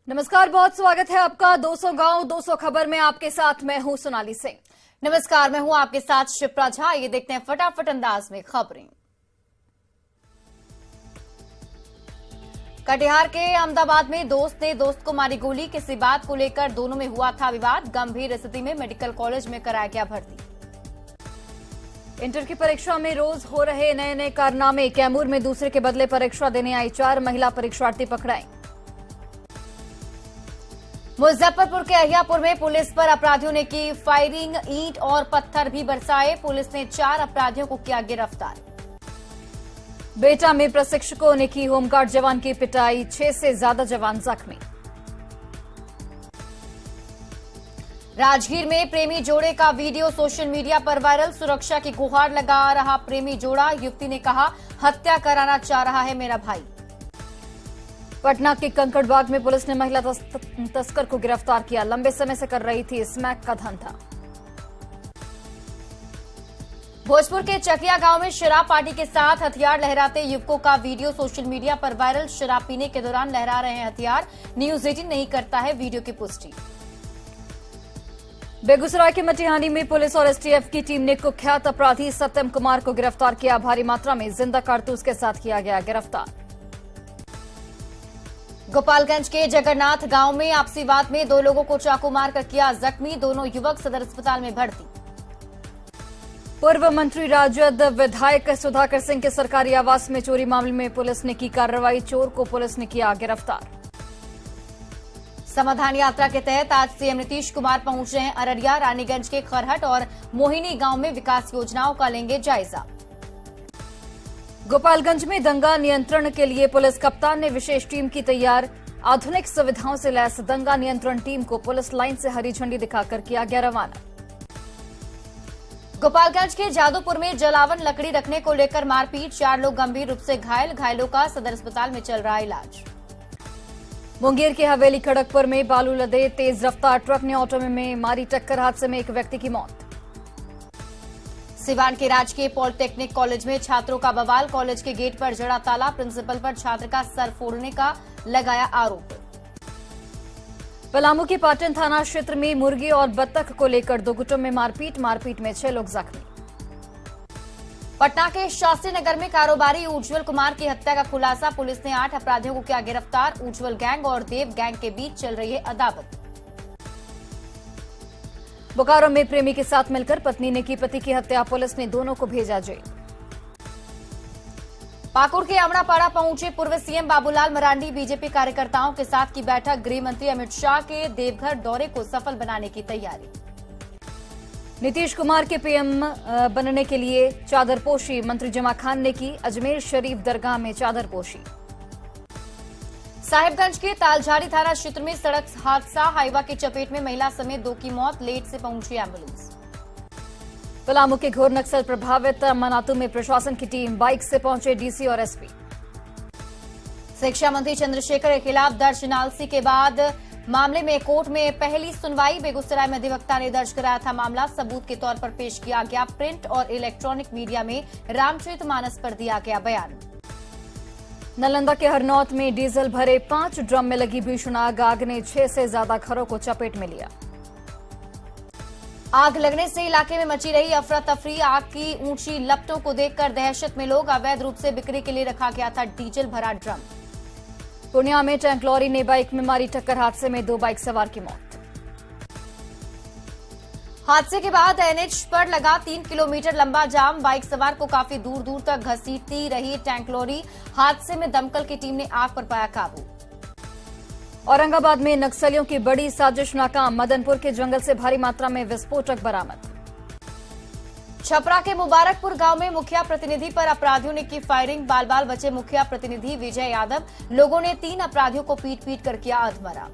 नमस्कार, बहुत स्वागत है आपका 200 गांव 200 खबर में। आपके साथ मैं हूं सोनाली सिंह। नमस्कार, मैं हूं आपके साथ शिप्रा झा। ये देखते हैं फटाफट अंदाज में खबरें। कटिहार के अहमदाबाद में दोस्त ने दोस्त को मारी गोली। किसी बात को लेकर दोनों में हुआ था विवाद। गंभीर स्थिति में मेडिकल कॉलेज में कराया गया भर्ती। इंटर की परीक्षा में रोज हो रहे नए नए कारनामे। कैमूर में दूसरे के बदले परीक्षा देने आई 4 महिला परीक्षार्थी पकड़ाई। मुजफ्फरपुर के अहियापुर में पुलिस पर अपराधियों ने की फायरिंग। ईंट और पत्थर भी बरसाए। पुलिस ने 4 अपराधियों को किया गिरफ्तार। बेटा में प्रशिक्षकों ने की होमगार्ड जवान की पिटाई। 6 से ज्यादा जवान जख्मी। राजगीर में प्रेमी जोड़े का वीडियो सोशल मीडिया पर वायरल। सुरक्षा की गुहार लगा रहा प्रेमी जोड़ा। युवती ने कहा, हत्या कराना चाह रहा है मेरा भाई। पटना के कंकड़बाग में पुलिस ने महिला तस्कर को गिरफ्तार किया। लंबे समय से कर रही थी स्मैक का धंधा। भोजपुर के चकिया गांव में शराब पार्टी के साथ हथियार लहराते युवकों का वीडियो सोशल मीडिया पर वायरल। शराब पीने के दौरान लहरा रहे हैं हथियार। न्यूज 18 नहीं करता है वीडियो की पुष्टि। बेगूसराय के मटिहानी में पुलिस और एसटीएफ की टीम ने कुख्यात अपराधी सत्यम कुमार को गिरफ्तार किया। भारी मात्रा में जिंदा कारतूस के साथ किया गया गिरफ्तार। गोपालगंज के जगन्नाथ गांव में आपसी वाद में 2 लोगों को चाकू मारकर किया जख्मी। दोनों युवक सदर अस्पताल में भर्ती। पूर्व मंत्री राजद विधायक सुधाकर सिंह के सरकारी आवास में चोरी मामले में पुलिस ने की कार्रवाई। चोर को पुलिस ने किया गिरफ्तार। समाधान यात्रा के तहत आज सीएम नीतीश कुमार पहुंच रहे हैं अररिया। रानीगंज के खरहट और मोहिनी गांव में विकास योजनाओं का लेंगे जायजा। गोपालगंज में दंगा नियंत्रण के लिए पुलिस कप्तान ने विशेष टीम की तैयार। आधुनिक सुविधाओं से लैस दंगा नियंत्रण टीम को पुलिस लाइन से हरी झंडी दिखाकर किया गया रवाना। गोपालगंज के जादूपुर में जलावन लकड़ी रखने को लेकर मारपीट। 4 लोग गंभीर रूप से घायल। घायलों का सदर अस्पताल में चल रहा इलाज। मुंगेर के हवेली खड़गपुर में बालू लदे तेज रफ्तार ट्रक ने ऑटो में मारी टक्कर। हादसे में एक व्यक्ति की मौत। सिवान के राजकीय पॉलिटेक्निक कॉलेज में छात्रों का बवाल। कॉलेज के गेट पर जड़ा ताला। प्रिंसिपल पर छात्र का सर फोड़ने का लगाया आरोप। पलामू के पाटन थाना क्षेत्र में मुर्गी और बत्तख को लेकर 2 गुटों में मारपीट में 6 लोग जख्मी। पटना के शास्त्री नगर में कारोबारी उज्जवल कुमार की हत्या का खुलासा। पुलिस ने 8 अपराधियों को किया गिरफ्तार। उज्जवल गैंग और देव गैंग के बीच चल रही है अदावत। बोकारो में प्रेमी के साथ मिलकर पत्नी ने की पति की हत्या। पुलिस ने दोनों को भेजा जेल। पाकुड़ के अमड़ापाड़ा पहुंचे पूर्व सीएम बाबूलाल मरांडी। बीजेपी कार्यकर्ताओं के साथ की बैठक। गृह मंत्री अमित शाह के देवघर दौरे को सफल बनाने की तैयारी। नीतीश कुमार के पीएम बनने के लिए चादरपोशी मंत्री जमा खान ने की। अजमेर शरीफ दरगाह में चादरपोशी। साहिबगंज के तालझारी थाना क्षेत्र में सड़क हादसा। हाईवा की चपेट में महिला समेत 2 की मौत। लेट से पहुंची एम्बुलेंस। पलामू के घोर नक्सल प्रभावित मनातू में प्रशासन की टीम। बाइक से पहुंचे डीसी और एसपी। शिक्षा मंत्री चंद्रशेखर के खिलाफ दर्ज एनआरसी के बाद मामले में कोर्ट में पहली सुनवाई। बेगूसराय में अधिवक्ता ने दर्ज कराया था मामला। सबूत के तौर पर पेश किया गया। प्रिंट और इलेक्ट्रॉनिक मीडिया में रामचरितमानस पर दिया गया बयान। नालंदा के हरनौत में डीजल भरे 5 ड्रम में लगी भीषण आग। आग ने 6 से ज्यादा घरों को चपेट में लिया। आग लगने से इलाके में मची रही अफरा तफरी। आग की ऊंची लपटों को देखकर दहशत में लोग। अवैध रूप से बिक्री के लिए रखा गया था डीजल भरा ड्रम। पूर्णिया में टैंक लॉरी ने बाइक में मारी टक्कर। हादसे में 2 बाइक सवार की मौत। हादसे के बाद एनएच पर लगा 3 किलोमीटर लंबा जाम। बाइक सवार को काफी दूर दूर तक घसीटती रही टैंक लॉरी। हादसे में दमकल की टीम ने आग पर पाया काबू। औरंगाबाद में नक्सलियों की बड़ी साजिश नाकाम। मदनपुर के जंगल से भारी मात्रा में विस्फोटक बरामद। छपरा के मुबारकपुर गांव में मुखिया प्रतिनिधि पर अपराधियों ने की फायरिंग। बाल बाल बचे मुखिया प्रतिनिधि विजय यादव। लोगों ने 3 अपराधियों को पीट पीट कर किया अधमरा।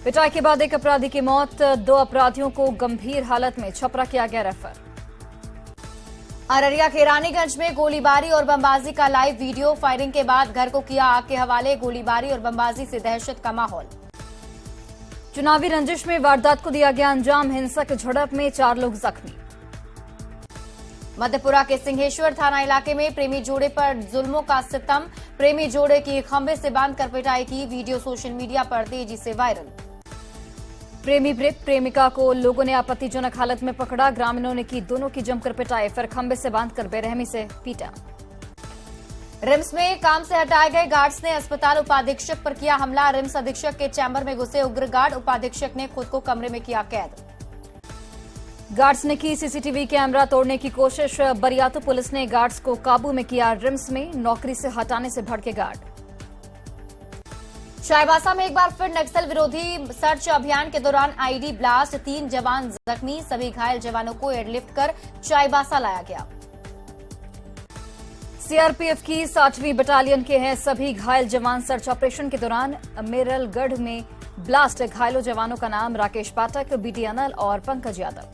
पिटाई के बाद एक अपराधी की मौत। 2 अपराधियों को गंभीर हालत में छपरा किया गया रेफर। अररिया के रानीगंज में गोलीबारी और बमबाजी का लाइव वीडियो। फायरिंग के बाद घर को किया आग के हवाले। गोलीबारी और बमबाजी से दहशत का माहौल। चुनावी रंजिश में वारदात को दिया गया अंजाम। हिंसक झड़प में 4 लोग जख्मी। मधेपुरा के सिंहेश्वर थाना इलाके में प्रेमी जोड़े पर जुल्मों का सितम। प्रेमी जोड़े की खंभे से बांधकर पिटाई की वीडियो सोशल मीडिया पर तेजी से वायरल। प्रेमी प्रेमिका को लोगों ने आपत्तिजनक हालत में पकड़ा। ग्रामीणों ने की दोनों की जमकर पिटाई, फिर खंभे से बांधकर बेरहमी से पीटा। रिम्स में काम से हटाए गए गार्ड्स ने अस्पताल उपाधीक्षक पर किया हमला। रिम्स अधीक्षक के चैम्बर में घुसे उग्र गार्ड, उपाधीक्षक ने खुद को कमरे में किया कैद। गार्ड्स ने की सीसीटीवी कैमरा तोड़ने की कोशिश। बरियातू पुलिस ने गार्ड्स को काबू में किया। रिम्स में नौकरी से हटाने से भड़के गार्ड। चाईबासा में एक बार फिर नक्सल विरोधी सर्च अभियान के दौरान आईडी ब्लास्ट, 3 जवान जख्मी। सभी घायल जवानों को एयरलिफ्ट कर चाईबासा लाया गया। सीआरपीएफ की 60वीं बटालियन के हैं सभी घायल जवान। सर्च ऑपरेशन के दौरान मेरलगढ़ में ब्लास्ट। घायलों जवानों का नाम राकेश पाठक, बीटी अनल और पंकज यादव।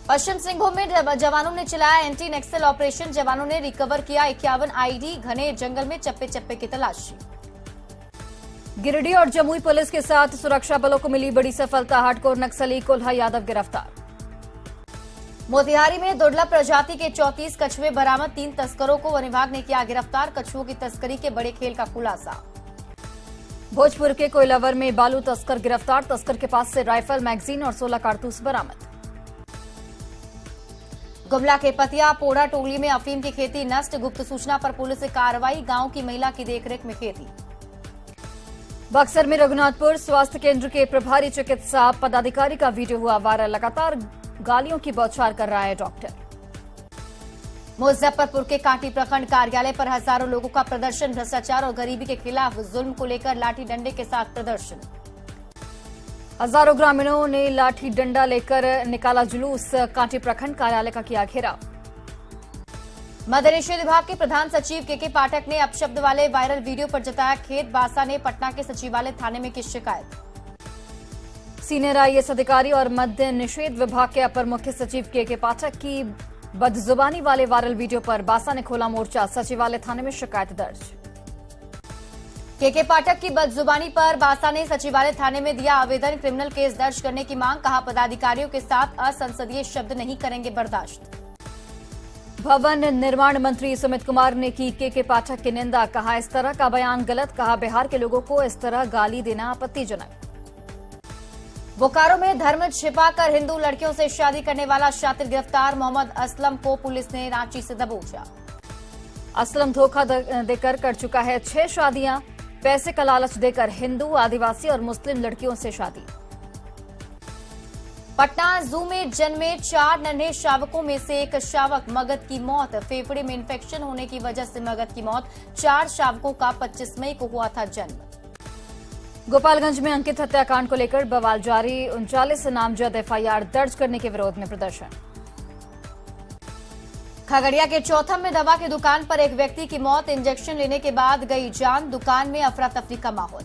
पश्चिम सिंहभूम में जवानों ने चलाया एंटी नक्सल ऑपरेशन। जवानों ने रिकवर किया 51 आईडी। घने जंगल में चप्पे चप्पे की तलाशी। गिरिडीह और जमुई पुलिस के साथ सुरक्षा बलों को मिली बड़ी सफलता। हार्डकोर नक्सली कोल्हा यादव गिरफ्तार। मोतिहारी में दुर्लभ प्रजाति के 34 कछुए बरामद। 3 तस्करों को वन विभाग ने किया गिरफ्तार। कछुओं की तस्करी के बड़े खेल का खुलासा। भोजपुर के कोइलावर में बालू तस्कर गिरफ्तार। तस्कर के पास से राइफल, मैगजीन और 16 कारतूस बरामद। गुमला के पतिया पोड़ा टोली में अफीम की खेती नष्ट। गुप्त सूचना पर पुलिस से कार्रवाई। गांव की महिला की देखरेख में खेती। बक्सर में रघुनाथपुर स्वास्थ्य केंद्र के प्रभारी चिकित्सा पदाधिकारी का वीडियो हुआ वायरल। लगातार गालियों की बौछार कर रहा है डॉक्टर। मुजफ्फरपुर के कांटी प्रखंड कार्यालय पर हजारों लोगों का प्रदर्शन। भ्रष्टाचार और गरीबी के खिलाफ जुल्म को लेकर लाठी डंडे के साथ प्रदर्शन। हजारों ग्रामीणों ने लाठी डंडा लेकर निकाला जुलूस। कांटी प्रखंड कार्यालय का किया घेराव। मद्य निषेध विभाग के प्रधान सचिव के पाठक ने अपशब्द वाले वायरल वीडियो पर जताया खेद। बासा ने पटना के सचिवालय थाने में की शिकायत। सीनियर आईएएस अधिकारी और मद्य निषेध विभाग के अपर मुख्य सचिव के पाठक की बदजुबानी वाले वायरल वीडियो पर बासा ने खोला मोर्चा। सचिवालय थाने में शिकायत दर्ज। के पाठक की बदजुबानी पर बासा ने सचिवालय थाने में दिया आवेदन। क्रिमिनल केस दर्ज करने की मांग। कहा पदाधिकारियों के साथ असंसदीय शब्द नहीं करेंगे बर्दाश्त। भवन निर्माण मंत्री सुमित कुमार ने की के पाठक की निंदा। कहा इस तरह का बयान गलत। कहा बिहार के लोगों को इस तरह गाली देना आपत्तिजनक। बोकारो में धर्म छिपाकर हिंदू लड़कियों से शादी करने वाला शातिर गिरफ्तार। मोहम्मद असलम को पुलिस ने रांची से दबोचा। असलम धोखा देकर कर चुका है 6 शादियां। पैसे का लालच देकर हिंदू, आदिवासी और मुस्लिम लड़कियों से शादी। पटना जू में जन्मे 4 नन्हे शावकों में से एक शावक मगध की मौत। फेफड़े में इंफेक्शन होने की वजह से मगध की मौत। 4 शावकों का 25 मई को हुआ था जन्म। गोपालगंज में अंकित हत्याकांड को लेकर बवाल जारी। 39 नामजद एफआईआर दर्ज करने के विरोध में प्रदर्शन। खगड़िया के चौथम में दवा की दुकान पर एक व्यक्ति की मौत। इंजेक्शन लेने के बाद गई जान। दुकान में अफरा तफरी का माहौल।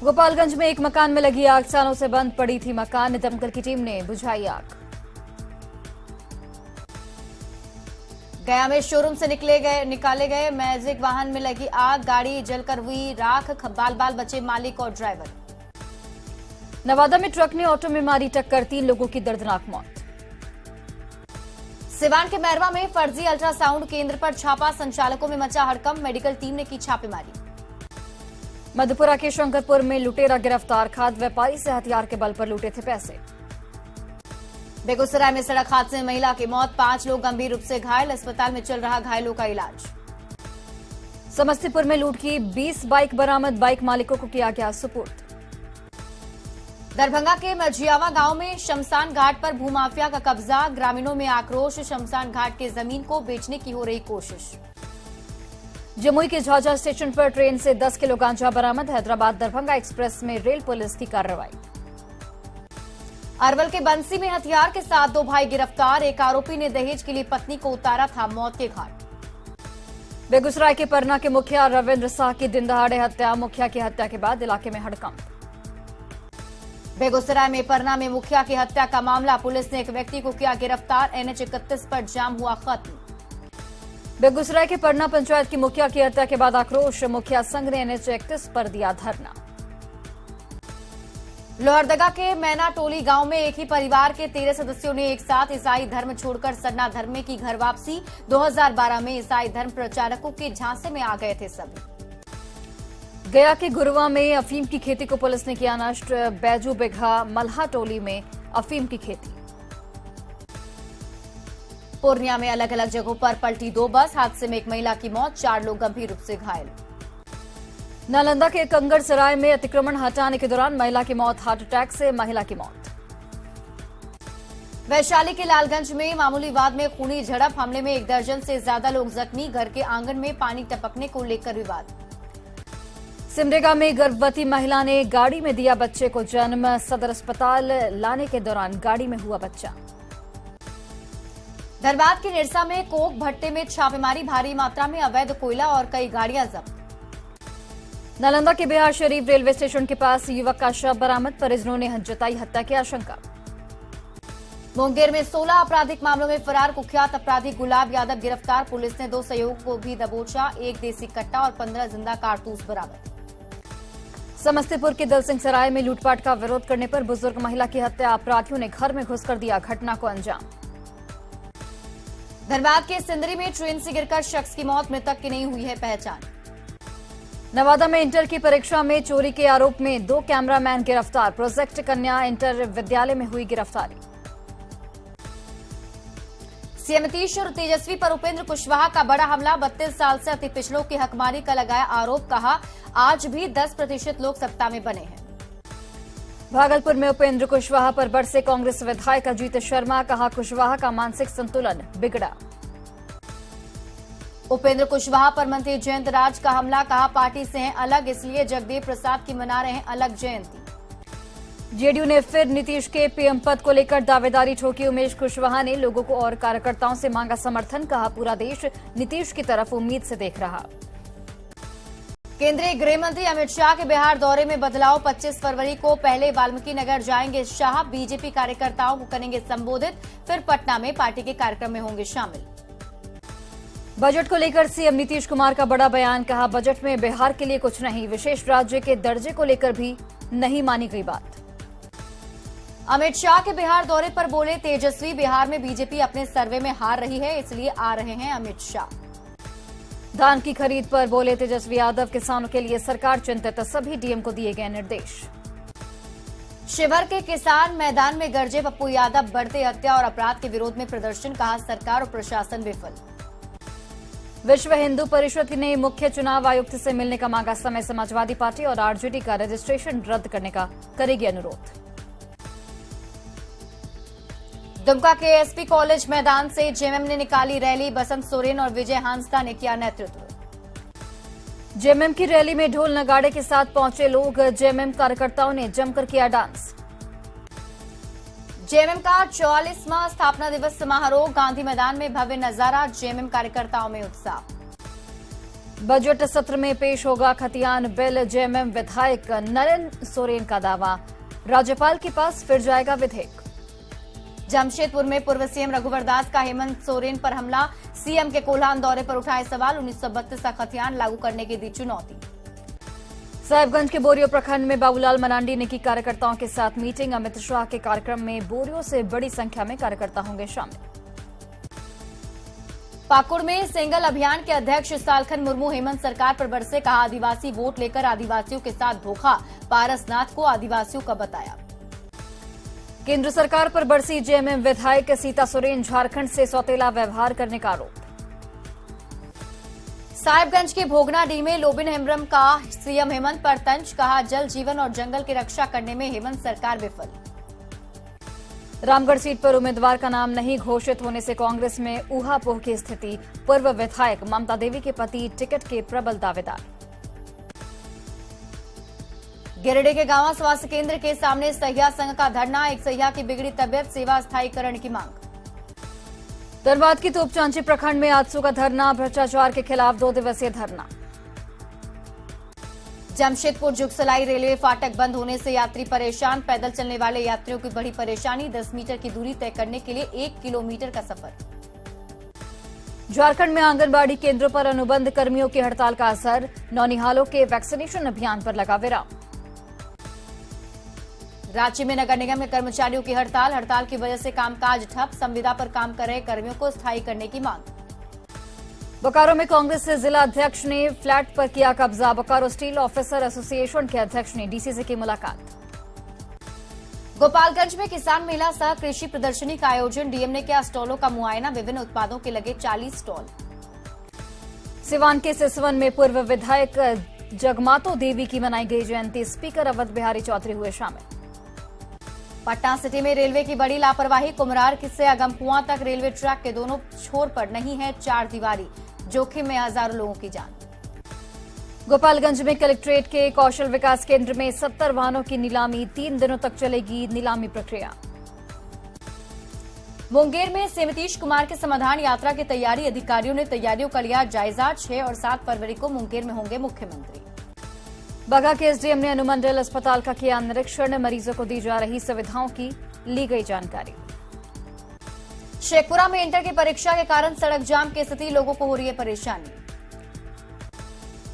गोपालगंज में एक मकान में लगी आग। सालों से बंद पड़ी थी मकान। दमकल की टीम ने बुझाई आग। गया में शोरूम से निकाले गए मैजिक वाहन में लगी आग। गाड़ी जलकर हुई राख। बाल बचे मालिक और ड्राइवर। नवादा में ट्रक ने ऑटो में मारी टक्कर। 3 लोगों की दर्दनाक मौत। सिवान के मैरवा में फर्जी अल्ट्रासाउंड केंद्र पर छापा। संचालकों में मचा हड़कंप। मेडिकल टीम ने की छापेमारी। मधेपुरा के शंकरपुर में लुटेरा गिरफ्तार। खाद व्यापारी से हथियार के बल पर लूटे थे पैसे। बेगूसराय में सड़क हादसे में महिला की मौत। 5 लोग गंभीर रूप से घायल। अस्पताल में चल रहा घायलों का इलाज। समस्तीपुर में लूट की 20 बाइक बरामद। बाइक मालिकों को किया गया सुपुर्द। दरभंगा के मझियावा गांव में शमशान घाट पर भूमाफिया का कब्जा। ग्रामीणों में आक्रोश। शमशान घाट की जमीन को बेचने की हो रही कोशिश। जमुई के झाझा स्टेशन पर ट्रेन से 10 किलो गांजा बरामद। हैदराबाद दरभंगा एक्सप्रेस में रेल पुलिस की कार्रवाई। अरवल के बंसी में हथियार के साथ 2 भाई गिरफ्तार। एक आरोपी ने दहेज के लिए पत्नी को उतारा था मौत के घाट। बेगूसराय के परना के मुखिया रविंद्र शाह की दिन दहाड़े हत्या। मुखिया की हत्या के बाद इलाके में हड़कंप। बेगूसराय में परना में मुखिया की हत्या का मामला। पुलिस ने एक व्यक्ति को किया गिरफ्तार। NH 31 पर जाम हुआ खत्म। बेगूसराय के परना पंचायत की मुखिया की हत्या के बाद आक्रोश। मुखिया संघ ने NH 31 पर दिया धरना। लोहरदगा के मैना टोली गांव में एक ही परिवार के 13 सदस्यों ने एक साथ ईसाई धर्म छोड़कर सन्ना धर्म में की घर वापसी। 2012 में ईसाई धर्म प्रचारकों के झांसे में आ गए थे सभी। गया के गुरुआ में अफीम की खेती को पुलिस ने किया नष्ट। बैजू बिघा मल्हा टोली में अफीम की खेती। पूर्णिया में अलग अलग जगहों पर पलटी 2 बस। हादसे में एक महिला की मौत, 4 लोग गंभीर रूप से घायल। नालंदा के कंगड़ सराय में अतिक्रमण हटाने के दौरान महिला की मौत, हार्ट अटैक से महिला की मौत। वैशाली के लालगंज में मामूली वाद में खूनी झड़प, हमले में 1 दर्जन से ज्यादा लोग जख्मी। घर के आंगन में पानी टपकने को लेकर विवाद। सिमडेगा में गर्भवती महिला ने गाड़ी में दिया बच्चे को जन्म। सदर अस्पताल लाने के दौरान गाड़ी में हुआ बच्चा। धनबाद के निरसा में कोक भट्टे में छापेमारी, भारी मात्रा में अवैध कोयला और कई गाड़ियां जब्त। नालंदा के बिहार शरीफ रेलवे स्टेशन के पास युवक का शव बरामद, परिजनों ने जताई हत्या की आशंका। मुंगेर में 16 आपराधिक मामलों में फरार कुख्यात अपराधी गुलाब यादव गिरफ्तार, पुलिस ने 2 सहयोगियों को भी दबोचा, 1 देसी कट्टा और 15 जिंदा कारतूस बरामद। समस्तीपुर के दलसिंह सराय में लूटपाट का विरोध करने पर बुजुर्ग महिला की हत्या, अपराधियों ने घर में घुसकर दिया घटना को अंजाम। धनबाद के सिंदरी में ट्रेन से गिरकर शख्स की मौत, मृतक की नहीं हुई है पहचान। नवादा में इंटर की परीक्षा में चोरी के आरोप में 2 कैमरामैन गिरफ्तार, प्रोजेक्ट कन्या इंटर विद्यालय में हुई गिरफ्तारी। सीएम नीतीश और तेजस्वी पर उपेंद्र कुशवाहा का बड़ा हमला, 32 साल से अति पिछड़ों की हकमारी का लगाया आरोप, कहा आज भी 10% लोग सत्ता में बने हैं। भागलपुर में उपेंद्र कुशवाहा पर बरसे कांग्रेस विधायक अजीत शर्मा, कहा कुशवाहा का मानसिक संतुलन बिगड़ा। उपेंद्र कुशवाहा पर मंत्री जयंत राज का हमला, कहा पार्टी से हैं अलग, इसलिए जगदेव प्रसाद की मना रहे हैं अलग जयंती। जेडीयू ने फिर नीतीश के पीएम पद को लेकर दावेदारी ठोकी, उमेश कुशवाहा ने लोगों को और कार्यकर्ताओं से मांगा समर्थन, कहा पूरा देश नीतीश की तरफ उम्मीद से देख रहा। केंद्रीय गृह मंत्री अमित शाह के बिहार दौरे में बदलाव, 25 फरवरी को पहले वाल्मीकि नगर जाएंगे शाह, बीजेपी कार्यकर्ताओं को करेंगे संबोधित, फिर पटना में पार्टी के कार्यक्रम में होंगे शामिल। बजट को लेकर सीएम नीतीश कुमार का बड़ा बयान, कहा बजट में बिहार के लिए कुछ नहीं, विशेष राज्य के दर्जे को लेकर भी नहीं मानी गई बात। अमित शाह के बिहार दौरे पर बोले तेजस्वी, बिहार में बीजेपी अपने सर्वे में हार रही है, इसलिए आ रहे हैं अमित शाह। धान की खरीद पर बोले तेजस्वी यादव, किसानों के लिए सरकार चिंतित, सभी डीएम को दिए गए निर्देश। शिवहर के किसान मैदान में गरजे पप्पू यादव, बढ़ते हत्या और अपराध के विरोध में प्रदर्शन, कहा सरकार और प्रशासन विफल। विश्व हिंदू परिषद ने मुख्य चुनाव आयुक्त से मिलने का मांगा समय, समाजवादी पार्टी और आरजेडी का रजिस्ट्रेशन रद्द करने का करेगी अनुरोध। दुमका के एसपी कॉलेज मैदान से जेएमएम ने निकाली रैली, बसंत सोरेन और विजय हांसदा ने किया नेतृत्व। जेएमएम की रैली में ढोल नगाड़े के साथ पहुंचे लोग, जेएमएम कार्यकर्ताओं ने जमकर किया डांस। जेएमएम का 44वां स्थापना दिवस समारोह, गांधी मैदान में भव्य नजारा, जेएमएम कार्यकर्ताओं में उत्साह। बजट सत्र में पेश होगा खतियान बिल, जेएमएम विधायक नरेंद्र सोरेन का दावा, राज्यपाल के पास फिर जाएगा विधेयक। जमशेदपुर में पूर्व सीएम रघुवर दास का हेमंत सोरेन पर हमला, सीएम के कोल्हान दौरे पर उठाए सवाल, 1932 का खतियान लागू करने की दी चुनौती। साहिबगंज के बोरियो प्रखंड में बाबूलाल मरांडी ने की कार्यकर्ताओं के साथ मीटिंग, अमित शाह के कार्यक्रम में बोरियो से बड़ी संख्या में कार्यकर्ता होंगे शामिल। पाकुड़ में सेंगल अभियान के अध्यक्ष सालखन मुर्मू हेमंत सरकार पर बरसे, कहा आदिवासी वोट लेकर आदिवासियों के साथ धोखा, पारसनाथ को आदिवासियों का बताया। केंद्र सरकार पर बरसी जेएमएम विधायक सीता सोरेन, झारखंड से सौतेला व्यवहार करने का आरोप। साहिबगंज के भोगनाडीह में लोबिन हेम्ब्रम का सीएम हेमंत पर तंज, कहा जल जीवन और जंगल की रक्षा करने में हेमंत सरकार विफल। रामगढ़ सीट पर उम्मीदवार का नाम नहीं घोषित होने से कांग्रेस में ऊहापोह की स्थिति, पूर्व विधायक ममता देवी के पति टिकट के प्रबल दावेदार। गिरिडीह के गांवा स्वास्थ्य केंद्र के सामने सहिया संघ का धरना, एक सहिया की बिगड़ी तबियत, सेवा स्थायीकरण की मांग। धनबाद की तोपचांची प्रखंड में आजसू का धरना, भ्रष्टाचार के खिलाफ 2 दिवसीय धरना। जमशेदपुर जुगसलाई रेलवे फाटक बंद होने से यात्री परेशान, पैदल चलने वाले यात्रियों की बड़ी परेशानी, 10 मीटर की दूरी तय करने के लिए 1 किलोमीटर का सफर। झारखंड में आंगनबाड़ी केंद्रों पर अनुबंध कर्मियों की हड़ताल का असर, नौनिहालों के वैक्सीनेशन अभियान पर लगा विराम। रांची में नगर निगम के कर्मचारियों की हड़ताल की वजह से कामकाज ठप, संविदा पर काम कर रहे कर्मियों को स्थायी करने की मांग। बोकारो में कांग्रेस से जिला अध्यक्ष ने फ्लैट पर किया कब्जा। बोकारो स्टील ऑफिसर एसोसिएशन के अध्यक्ष ने डीसी से की मुलाकात। गोपालगंज में किसान मेला सह कृषि प्रदर्शनी का आयोजन, डीएम ने किया स्टॉलों का मुआयना, विभिन्न उत्पादों के लगे 40 स्टॉल। सिवान के सिसवन में पूर्व विधायक जगमातो देवी की मनाई गई जयंती, स्पीकर अवध बिहारी चौधरी हुए शामिल। पटना सिटी में रेलवे की बड़ी लापरवाही, कुमरार से अगमकुआं तक रेलवे ट्रैक के दोनों छोर पर नहीं है चार दीवारी, जोखिम में हजारों लोगों की जान। गोपालगंज में कलेक्ट्रेट के कौशल विकास केंद्र में 70 वाहनों की नीलामी, 3 दिनों तक चलेगी नीलामी प्रक्रिया। मुंगेर में सीएम नीतीश कुमार की समाधान यात्रा की तैयारी, अधिकारियों ने तैयारियों का लिया जायजा। 6 और 7 फरवरी को मुंगेर में होंगे मुख्यमंत्री। बगहा के एसडीएम ने अनुमंडल अस्पताल का किया निरीक्षण, मरीजों को दी जा रही सुविधाओं की ली गई जानकारी। शेखपुरा में इंटर की परीक्षा के कारण सड़क जाम की स्थिति, लोगों को हो रही है परेशानी।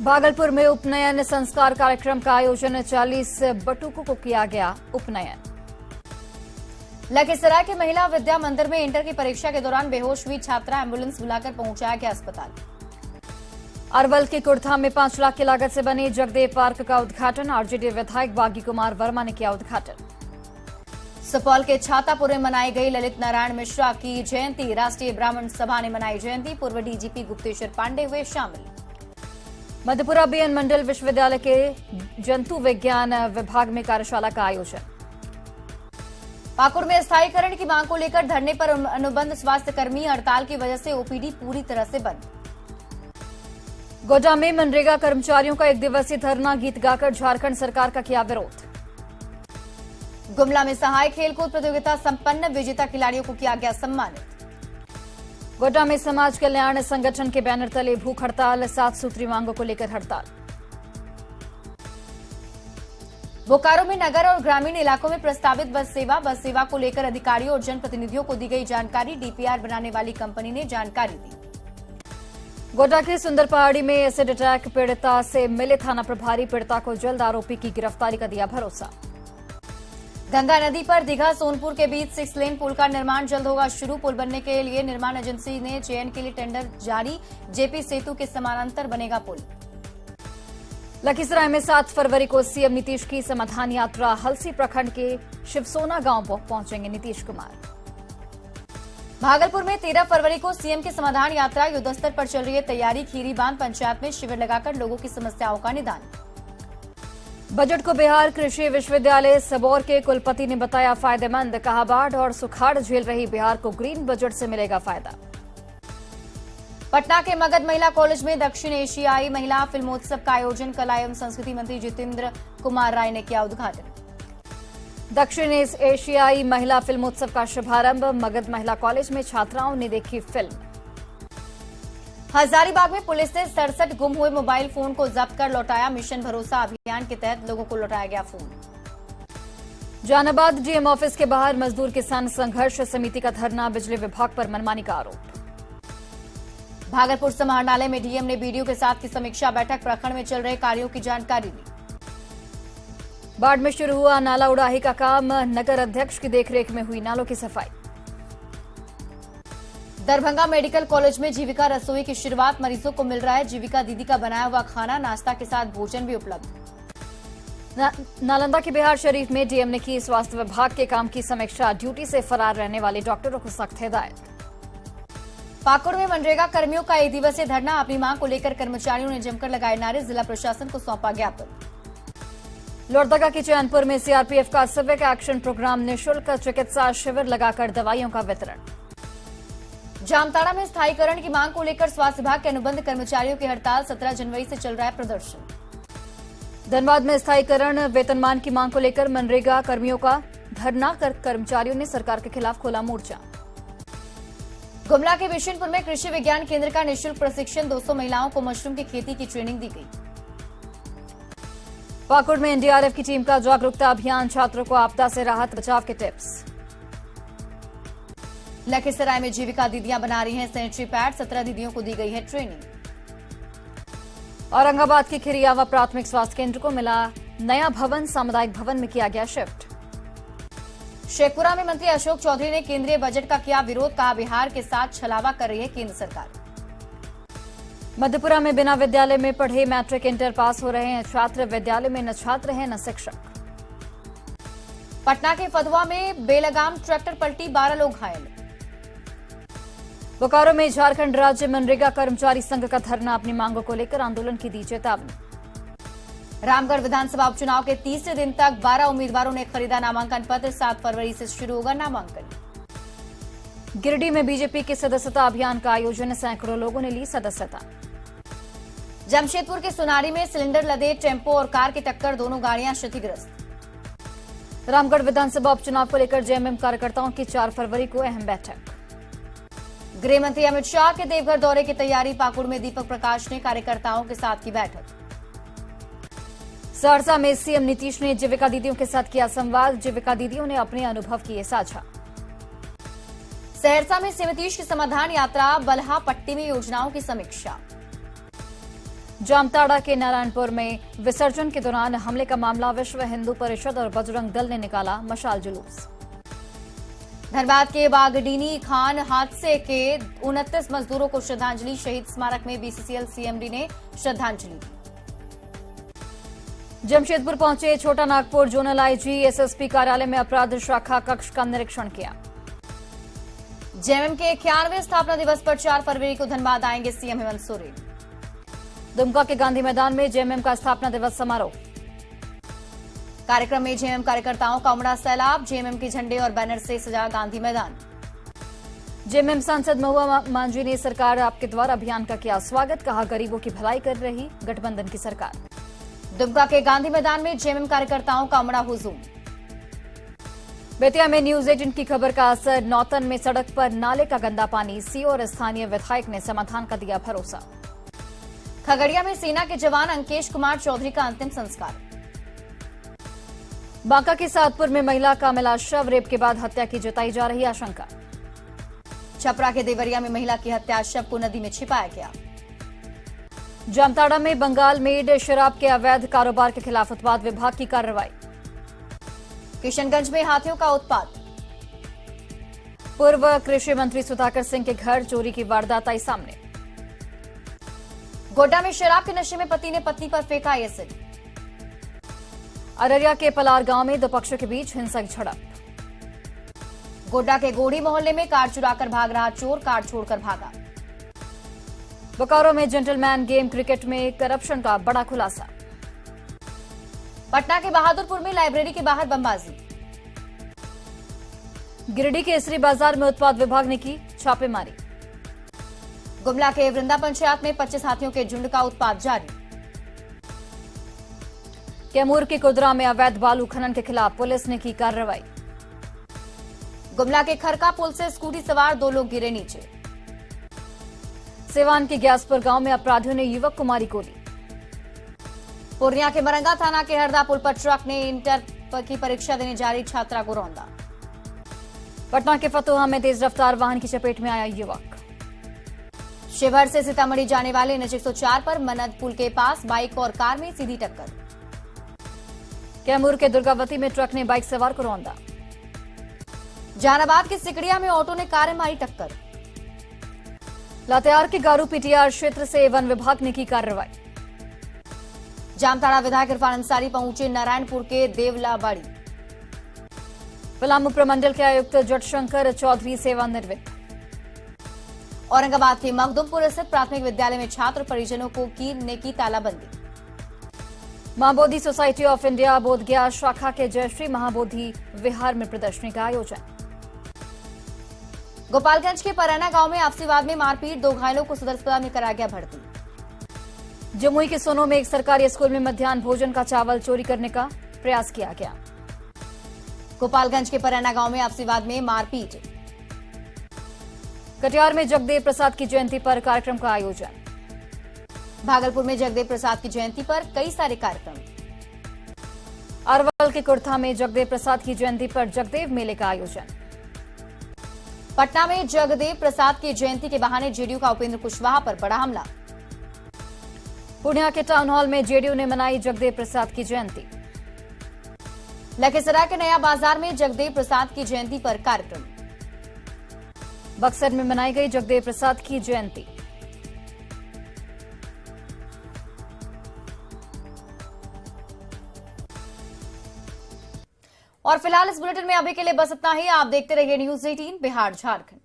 भागलपुर में उपनयन संस्कार कार्यक्रम का आयोजन, 40 बटुकों को किया गया उपनयन। लखीसराय के महिला विद्या मंदिर में इंटर की परीक्षा के दौरान बेहोश हुई छात्रा, एम्बुलेंस बुलाकर पहुंचाया गया अस्पताल। अरवल के कुर्था में 5 लाख की लागत से बने जगदेव पार्क का उद्घाटन, आरजेडी विधायक बागी कुमार वर्मा ने किया उद्घाटन। सुपौल के छातापुर में मनाई गई ललित नारायण मिश्रा की जयंती, राष्ट्रीय ब्राह्मण सभा ने मनाई जयंती, पूर्व डीजीपी गुप्तेश्वर पांडे हुए शामिल। मधेपुरा बीएन मंडल विश्वविद्यालय के जंतु विज्ञान विभाग में कार्यशाला का आयोजन। पाकुड़ में स्थायीकरण की मांग को लेकर धरने पर अनुबंध स्वास्थ्य कर्मी, हड़ताल की वजह से ओपीडी पूरी तरह से बंद। गोड्डा में मनरेगा कर्मचारियों का 1 दिवसीय धरना, गीत गाकर झारखंड सरकार का किया विरोध। गुमला में सहाय खेलकूद प्रतियोगिता संपन्न, विजेता खिलाड़ियों को किया गया सम्मानित। गोड्डा में समाज कल्याण संगठन के बैनर तले भूख हड़ताल, 7 सूत्री मांगों को लेकर हड़ताल। बोकारो में नगर और ग्रामीण इलाकों में प्रस्तावित बस सेवा को लेकर अधिकारियों और जनप्रतिनिधियों को दी गई जानकारी, डीपीआर बनाने वाली कंपनी ने जानकारी दी। गोड्डा के सुंदर पहाड़ी में एसिड अटैक पीड़िता से मिले थाना प्रभारी, पीड़िता को जल्द आरोपी की गिरफ्तारी का दिया भरोसा। गंगा नदी पर दीघा सोनपुर के बीच 6 लेन पुल का निर्माण जल्द होगा शुरू, पुल बनने के लिए निर्माण एजेंसी ने चयन के लिए टेंडर जारी, जेपी सेतु के समानांतर बनेगा पुल। लखीसराय में 7 फरवरी को सीएम नीतीश की समाधान यात्रा, हलसी प्रखंड के शिवसोना गांव पहुंचेंगे नीतीश कुमार। भागलपुर में 13 फरवरी को सीएम की समाधान यात्रा, युद्धस्तर पर चल रही है तैयारी, खीरी बांध पंचायत में शिविर लगाकर लोगों की समस्याओं का निदान। बजट को बिहार कृषि विश्वविद्यालय सबौर के कुलपति ने बताया फायदेमंद, कहा बाढ़ और सुखाड़ झेल रही बिहार को ग्रीन बजट से मिलेगा फायदा। पटना के मगध महिला कॉलेज में दक्षिण एशियाई महिला फिल्मोत्सव का आयोजन, कला एवं संस्कृति मंत्री जितेंद्र कुमार राय ने किया उद्घाटन। दक्षिण एशियाई महिला फिल्मोत्सव का शुभारंभ, मगध महिला कॉलेज में छात्राओं ने देखी फिल्म। हजारीबाग में पुलिस ने 67 गुम हुए मोबाइल फोन को जब्त कर लौटाया, मिशन भरोसा अभियान के तहत लोगों को लौटाया गया फोन। जहानाबाद डीएम ऑफिस के बाहर मजदूर किसान संघर्ष समिति का धरना, बिजली विभाग पर मनमानी का आरोप। भागलपुर समाहरणालय में डीएम ने बीडीओ के साथ की समीक्षा बैठक, प्रखंड में चल रहे कार्यों की जानकारी ली। बाढ़ में शुरू हुआ नाला उड़ाही का काम, नगर अध्यक्ष की देखरेख में हुई नालों की सफाई। दरभंगा मेडिकल कॉलेज में जीविका रसोई की शुरुआत, मरीजों को मिल रहा है जीविका दीदी का बनाया हुआ खाना, नाश्ता के साथ भोजन भी उपलब्ध। नालंदा के बिहार शरीफ में डीएम ने की स्वास्थ्य विभाग के काम की समीक्षा, ड्यूटी से फरार रहने वाले डॉक्टरों को सख्त हिदायत। पाकुड़ में मनरेगा कर्मियों का 1 दिवसीय धरना, अपनी मांग को लेकर कर्मचारियों ने जमकर लगाए नारे, जिला प्रशासन को सौंपा ज्ञापन। लोहरदगा के चैनपुर में सीआरपीएफ का सिविक एक्शन प्रोग्राम, निःशुल्क चिकित्सा शिविर लगाकर दवाइयों का वितरण। जामताड़ा में स्थायीकरण की मांग को लेकर स्वास्थ्य विभाग के अनुबंध कर्मचारियों की हड़ताल, 17 जनवरी से चल रहा है प्रदर्शन। धनबाद में स्थायीकरण वेतनमान की मांग को लेकर मनरेगा कर्मियों का धरना कर कर्मचारियों ने सरकार के खिलाफ खोला मोर्चा। गुमला के बिशनपुर में कृषि विज्ञान केंद्र का निःशुल्क प्रशिक्षण, 200 महिलाओं को मशरूम की खेती की ट्रेनिंग दी गई। पाकुड़ में एनडीआरएफ की टीम का जागरूकता अभियान, छात्रों को आपदा से राहत बचाव के टिप्स। लखीसराय में जीविका दीदियां बना रही हैं सैनिटरी पैड, 17 दीदियों को दी गई है ट्रेनिंग। औरंगाबाद के खिरियावा प्राथमिक स्वास्थ्य केंद्र को मिला नया भवन, सामुदायिक भवन में किया गया शिफ्ट। शेखपुरा में मंत्री अशोक चौधरी ने केंद्रीय बजट का किया विरोध, कहा बिहार के साथ छलावा कर रही है केंद्र सरकार। मधेपुरा में बिना विद्यालय में पढ़े मैट्रिक इंटर पास हो रहे हैं छात्र, विद्यालय में न छात्र हैं न शिक्षक। पटना के फतुहा में बेलगाम ट्रैक्टर पलटी, 12 लोग घायल। बोकारो में झारखंड राज्य मनरेगा कर्मचारी संघ का धरना, अपनी मांगों को लेकर आंदोलन की दी चेतावनी। रामगढ़ विधानसभा उपचुनाव के तीसरे दिन तक 12 उम्मीदवारों ने खरीदा नामांकन पत्र, 7 फरवरी से शुरू होगा नामांकन। गिरिडीह में बीजेपी के सदस्यता अभियान का आयोजन, सैकड़ों लोगों ने ली सदस्यता। जमशेदपुर के सुनारी में सिलेंडर लदे टेम्पो और कार की टक्कर, दोनों गाड़ियां क्षतिग्रस्त। रामगढ़ विधानसभा उपचुनाव को लेकर जेएमएम कार्यकर्ताओं की 4 फरवरी को अहम बैठक। गृह मंत्री अमित शाह के देवघर दौरे की तैयारी, पाकुड़ में दीपक प्रकाश ने कार्यकर्ताओं के साथ की बैठक। सहरसा में सीएम नीतीश ने जीविका दीदियों के साथ किया संवाद, जीविका दीदियों ने अपने अनुभव किए साझा। सहरसा में सीएम नीतीश की समाधान यात्रा, बल्हा पट्टी में योजनाओं की समीक्षा। जामताड़ा के नारायणपुर में विसर्जन के दौरान हमले का मामला, विश्व हिंदू परिषद और बजरंग दल ने निकाला मशाल जुलूस। धनबाद के बागडीनी खान हादसे के 29 मजदूरों को श्रद्धांजलि, शहीद स्मारक में बीसीसीएल सीएमडी ने श्रद्धांजलि दी। जमशेदपुर पहुंचे छोटा नागपुर जोनल आईजी, एसएसपी कार्यालय में अपराध शाखा कक्ष का निरीक्षण किया। जेएमएम के 91वें स्थापना दिवस पर 4 फरवरी को धनबाद आएंगे सीएम हेमंत सोरेन। दुमका के गांधी मैदान में जेएमएम का स्थापना दिवस समारोह। कार्यक्रम में जेएमएम कार्यकर्ताओं का उमड़ा सैलाब, जेएमएम के झंडे और बैनर से सजा गांधी मैदान। जेएमएम सांसद महुआ मांझी ने सरकार आपके द्वार अभियान का किया स्वागत, कहा गरीबों की भलाई कर रही गठबंधन की सरकार। दुमका के गांधी मैदान में जेएमएम कार्यकर्ताओं का उमड़ा हुजूम। बेतिया में न्यूज 18 की खबर का असर, नौतन में सड़क पर नाले का गंदा पानी, सीओ और स्थानीय विधायक ने समाधान का दिया भरोसा। खगड़िया में सेना के जवान अंकेश कुमार चौधरी का अंतिम संस्कार। बांका के सातपुर में महिला का मिला शव, रेप के बाद हत्या की जताई जा रही आशंका। छपरा के देवरिया में महिला की हत्या, शव को नदी में छिपाया गया। जामताड़ा में बंगाल मेड शराब के अवैध कारोबार के खिलाफ उत्पाद विभाग की कार्रवाई। किशनगंज में हाथियों का उत्पात। पूर्व कृषि मंत्री सुधाकर सिंह के घर चोरी की वारदात आई सामने। गोड्डा में शराब के नशे में पति ने पत्नी पर फेंका एसिड। अररिया के पलार गांव में 2 पक्षों के बीच हिंसक झड़प। गोड्डा के गोढ़ी मोहल्ले में कार चुराकर भाग रहा चोर, कार छोड़कर भागा। बोकारो में जेंटलमैन गेम क्रिकेट में करप्शन का बड़ा खुलासा। पटना के बहादुरपुर में लाइब्रेरी के बाहर बमबाजी। गिरिडीह के इसरी बाजार में उत्पाद विभाग ने की छापेमारी। गुमला के वृंदा पंचायत में 25 हाथियों के झुंड का उत्पात जारी। कैमूर के कुदरा में अवैध बालू खनन के खिलाफ पुलिस ने की कार्रवाई। गुमला के खरका पुल से स्कूटी सवार 2 लोग गिरे नीचे। सिवान के ग्यासपुर गांव में अपराधियों ने युवक को मारी गोली। पूर्णिया के मरंगा थाना के हरदा पुल पर ट्रक ने इंटर की परीक्षा देने जा रही छात्रा को रौंदा। पटना के फतुहा में तेज रफ्तार वाहन की चपेट में आया युवक। शिवहर से सीतामढ़ी जाने वाले NH 104 पर मनद पुल के पास बाइक और कार में सीधी टक्कर। कैमूर के दुर्गावती में ट्रक ने बाइक सवार को रौंदा। जहानाबाद के सिकड़िया में ऑटो ने कार में मारी टक्कर। लातेहार के गारू पीटीआर क्षेत्र से वन विभाग ने की कार्रवाई। जामताड़ा विधायक इरफान अंसारी पहुंचे नारायणपुर के देवलाबाड़ी। पलामू प्रमंडल के आयुक्त जटशंकर चौधरी सेवानिवृत्त। औरंगाबाद के मखदुमपुर स्थित प्राथमिक विद्यालय में छात्र परिजनों को ने की तालाबंदी। Mahabodhi society of India Bodhgaya शाखा के जयश्री महाबोधि विहार में प्रदर्शनी का आयोजन। गोपालगंज के परैना गांव में आपसी वाद में मारपीट, 2 घायलों को सदर अस्पताल में कराया गया भर्ती। जमुई के सोनो में एक सरकारी स्कूल में मध्याह्न भोजन का चावल चोरी करने का प्रयास किया गया। गोपालगंज के परैना गांव में आपसी वाद में मारपीट। कटिहार में जगदेव प्रसाद की जयंती पर कार्यक्रम का आयोजन। भागलपुर में जगदेव प्रसाद की जयंती पर कई सारे कार्यक्रम। अरवल के कुर्था में जगदेव प्रसाद की जयंती पर जगदेव मेले का आयोजन। पटना में जगदेव प्रसाद की जयंती के बहाने जेडीयू का उपेंद्र कुशवाहा पर बड़ा हमला। पूर्णिया के टाउन हॉल में जेडीयू ने मनाई जगदेव प्रसाद की जयंती। लखीसराय के नया बाजार में जगदेव प्रसाद की जयंती पर कार्यक्रम। बक्सर में मनाई गई जगदेव प्रसाद की जयंती। और फिलहाल इस बुलेटिन में अभी के लिए बस इतना ही। आप देखते रहिए न्यूज़ 18 बिहार झारखंड।